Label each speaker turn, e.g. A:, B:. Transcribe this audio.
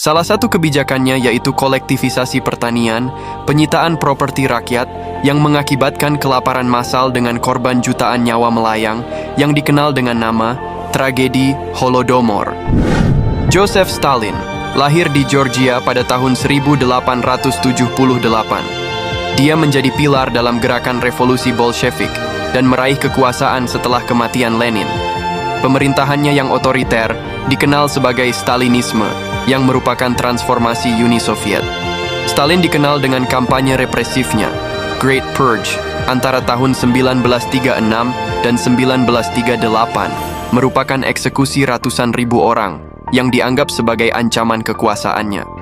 A: Salah satu kebijakannya yaitu kolektivisasi pertanian, penyitaan properti rakyat yang mengakibatkan kelaparan massal dengan korban jutaan nyawa melayang yang dikenal dengan nama tragedi Holodomor. Joseph Stalin lahir di Georgia pada tahun 1878. Dia menjadi pilar dalam gerakan revolusi Bolshevik dan meraih kekuasaan setelah kematian Lenin. Pemerintahannya yang otoriter dikenal sebagai Stalinisme, yang merupakan transformasi Uni Soviet. Stalin dikenal dengan kampanye represifnya, Great Purge, antara tahun 1936 dan 1938, merupakan eksekusi ratusan ribu orang yang dianggap sebagai ancaman kekuasaannya.